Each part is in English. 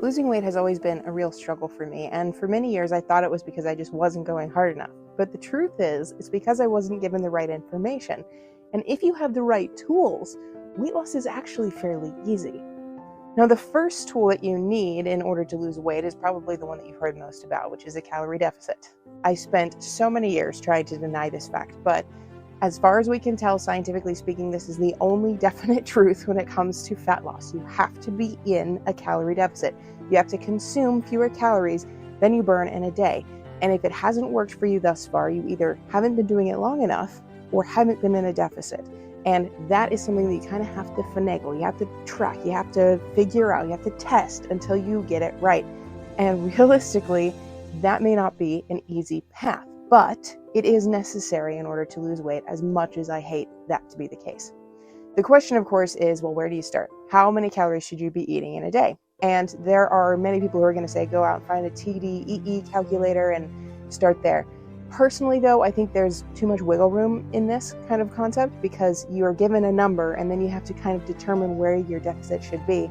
Losing weight has always been a real struggle for me, and for many years I thought it was because I just wasn't going hard enough. But the truth is, it's because I wasn't given the right information. And if you have the right tools, weight loss is actually fairly easy. Now, the first tool that you need in order to lose weight is probably the one that you've heard most about, which is a calorie deficit. I spent so many years trying to deny this fact, but as far as we can tell, scientifically speaking, this is the only definite truth when it comes to fat loss. You have to be in a calorie deficit. You have to consume fewer calories than you burn in a day. And if it hasn't worked for you thus far, you either haven't been doing it long enough or haven't been in a deficit. And that is something that you kind of have to finagle. You have to track, you have to figure out, you have to test until you get it right. And realistically, that may not be an easy path, but it is necessary in order to lose weight, as much as I hate that to be the case. The question, of course, is, well, where do you start? How many calories should you be eating in a day? And there are many people who are going to say, go out and find a TDEE calculator and start there. Personally, though, I think there's too much wiggle room in this kind of concept because you are given a number and then you have to kind of determine where your deficit should be.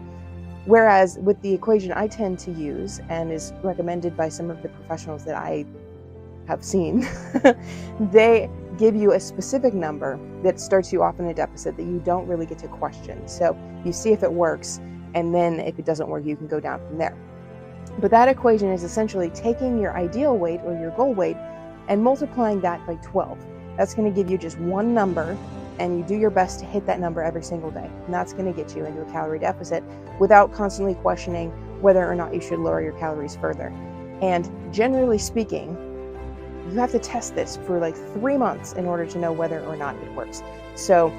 Whereas with the equation I tend to use and is recommended by some of the professionals that I have seen, they give you a specific number that starts you off in a deficit that you don't really get to question. So you see if it works, and then if it doesn't work, you can go down from there. But that equation is essentially taking your ideal weight or your goal weight and multiplying that by 12. That's going to give you just one number, and you do your best to hit that number every single day. And that's going to get you into a calorie deficit without constantly questioning whether or not you should lower your calories further. And generally speaking, you have to test this for like 3 months in order to know whether or not it works. So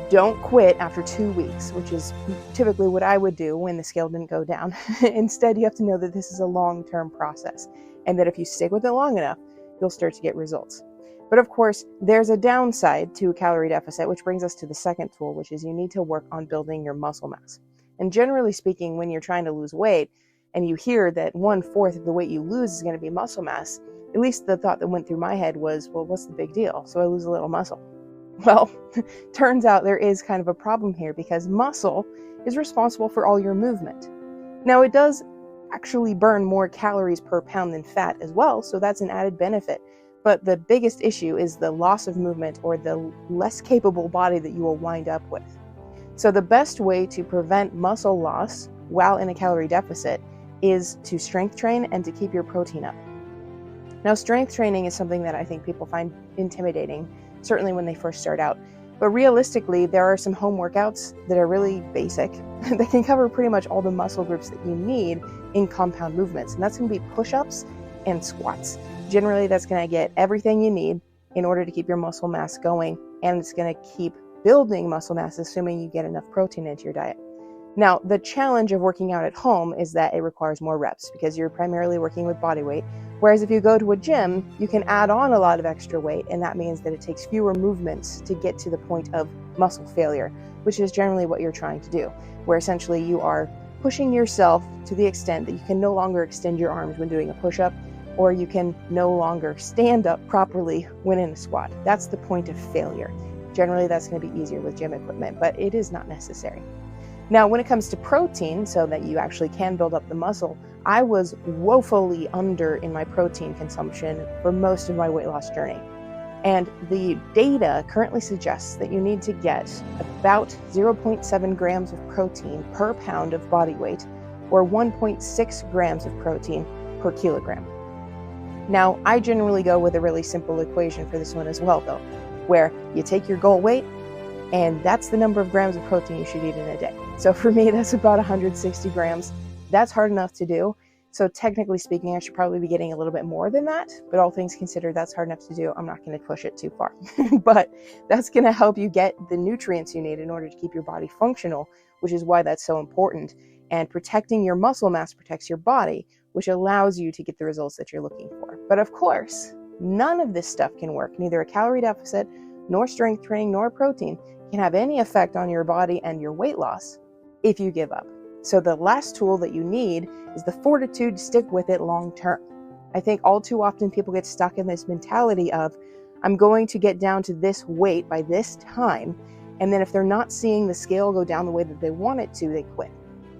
don't quit after 2 weeks, which is typically what I would do when the scale didn't go down. Instead, you have to know that this is a long-term process and that if you stick with it long enough, you'll start to get results. But of course, there's a downside to a calorie deficit, which brings us to the second tool, which is you need to work on building your muscle mass. And generally speaking, when you're trying to lose weight and you hear that 1/4 of the weight you lose is going to be muscle mass, at least the thought that went through my head was, well, what's the big deal? So I lose a little muscle. Well, turns out there is kind of a problem here because muscle is responsible for all your movement. Now, it does actually burn more calories per pound than fat as well, so that's an added benefit. But the biggest issue is the loss of movement or the less capable body that you will wind up with. So the best way to prevent muscle loss while in a calorie deficit is to strength train and to keep your protein up. Now, strength training is something that I think people find intimidating, certainly when they first start out. But realistically, there are some home workouts that are really basic that can cover pretty much all the muscle groups that you need in compound movements. And that's going to be push-ups and squats. Generally, that's going to get everything you need in order to keep your muscle mass going. And it's going to keep building muscle mass, assuming you get enough protein into your diet. Now, the challenge of working out at home is that it requires more reps because you're primarily working with body weight. Whereas if you go to a gym, you can add on a lot of extra weight, and that means that it takes fewer movements to get to the point of muscle failure, which is generally what you're trying to do, where essentially you are pushing yourself to the extent that you can no longer extend your arms when doing a push-up, or you can no longer stand up properly when in a squat. That's the point of failure. Generally, that's going to be easier with gym equipment, but it is not necessary. Now, when it comes to protein, so that you actually can build up the muscle, I was woefully under in my protein consumption for most of my weight loss journey. And the data currently suggests that you need to get about 0.7 grams of protein per pound of body weight, or 1.6 grams of protein per kilogram. Now, I generally go with a really simple equation for this one as well, though, where you take your goal weight, and that's the number of grams of protein you should eat in a day. So for me, that's about 160 grams. That's hard enough to do. So technically speaking, I should probably be getting a little bit more than that, but all things considered, that's hard enough to do. I'm not going to push it too far, but that's going to help you get the nutrients you need in order to keep your body functional, which is why that's so important. And protecting your muscle mass protects your body, which allows you to get the results that you're looking for. But of course, none of this stuff can work. Neither a calorie deficit, nor strength training, nor protein can have any effect on your body and your weight loss if you give up. So the last tool that you need is the fortitude to stick with it long term. I think all too often people get stuck in this mentality of, I'm going to get down to this weight by this time, and then if they're not seeing the scale go down the way that they want it to, they quit.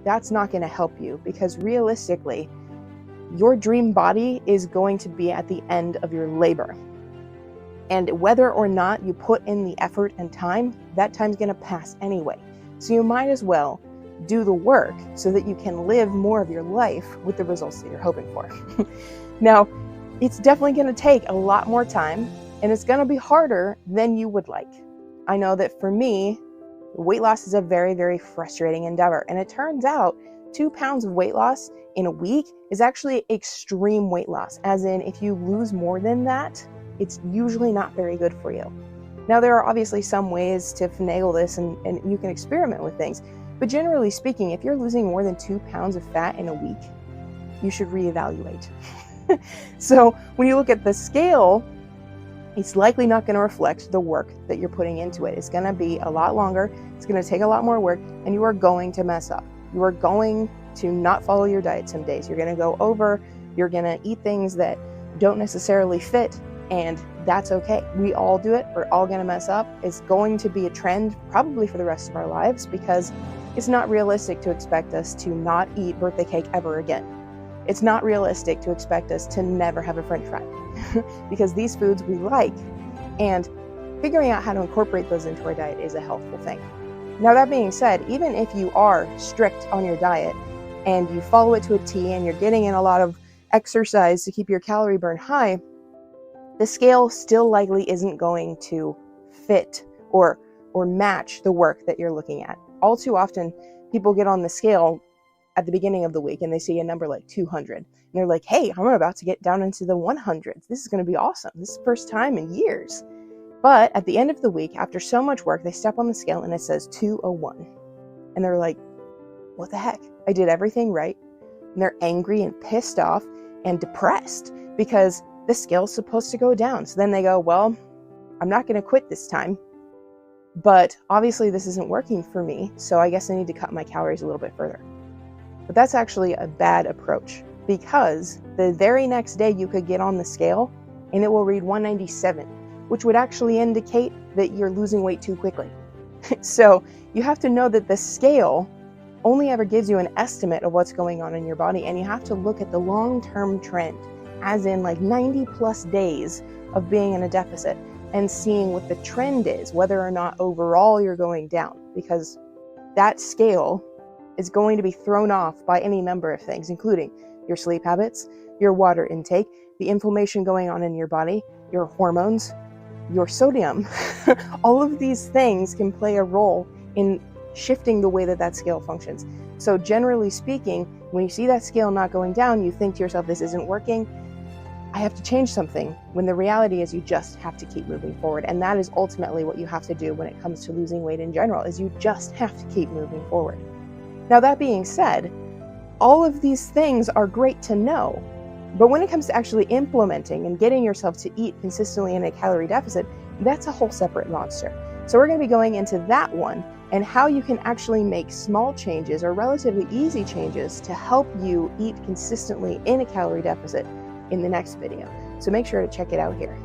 that's not going to help you, because realistically, your dream body is going to be at the end of your labor. And whether or not you put in the effort and time, that time's going to pass anyway. So you might as well do the work so that you can live more of your life with the results that you're hoping for. Now, it's definitely going to take a lot more time, and it's going to be harder than you would like. I know that for me, weight loss is a very, very frustrating endeavor. And it turns out 2 pounds of weight loss in a week is actually extreme weight loss. As in, if you lose more than that, it's usually not very good for you. Now, there are obviously some ways to finagle this, and you can experiment with things. But generally speaking, if you're losing more than 2 pounds of fat in a week, you should reevaluate. So when you look at the scale, it's likely not going to reflect the work that you're putting into it. It's going to be a lot longer. It's going to take a lot more work, and you are going to mess up. You are going to not follow your diet some days. You're going to go over. You're going to eat things that don't necessarily fit, and that's okay. We all do it. We're all going to mess up. It's going to be a trend probably for the rest of our lives, because it's not realistic to expect us to not eat birthday cake ever again. It's not realistic to expect us to never have a French fry because these foods we like, and figuring out how to incorporate those into our diet is a helpful thing. Now, that being said, even if you are strict on your diet and you follow it to a T and you're getting in a lot of exercise to keep your calorie burn high, the scale still likely isn't going to fit or match the work that you're looking at. All too often, people get on the scale at the beginning of the week and they see a number like 200. And they're like, hey, I'm about to get down into the 100s. This is going to be awesome. This is the first time in years. But at the end of the week, after so much work, they step on the scale and it says 201. And they're like, what the heck? I did everything right. And they're angry and pissed off and depressed because the scale's supposed to go down. So then they go, well, I'm not going to quit this time. But obviously this isn't working for me. So I guess I need to cut my calories a little bit further. But that's actually a bad approach, because the very next day you could get on the scale and it will read 197, which would actually indicate that you're losing weight too quickly. So you have to know that the scale only ever gives you an estimate of what's going on in your body, and you have to look at the long-term trend, as in like 90 plus days of being in a deficit and seeing what the trend is, whether or not overall you're going down, because that scale is going to be thrown off by any number of things, including your sleep habits, your water intake, the inflammation going on in your body, your hormones, your sodium. All of these things can play a role in shifting the way that that scale functions. So generally speaking, when you see that scale not going down, you think to yourself, this isn't working. I have to change something, when the reality is you just have to keep moving forward. And that is ultimately what you have to do when it comes to losing weight in general, is you just have to keep moving forward. Now, that being said, all of these things are great to know, but when it comes to actually implementing and getting yourself to eat consistently in a calorie deficit, that's a whole separate monster. So we're going to be going into that one and how you can actually make small changes or relatively easy changes to help you eat consistently in a calorie deficit in the next video. So make sure to check it out here.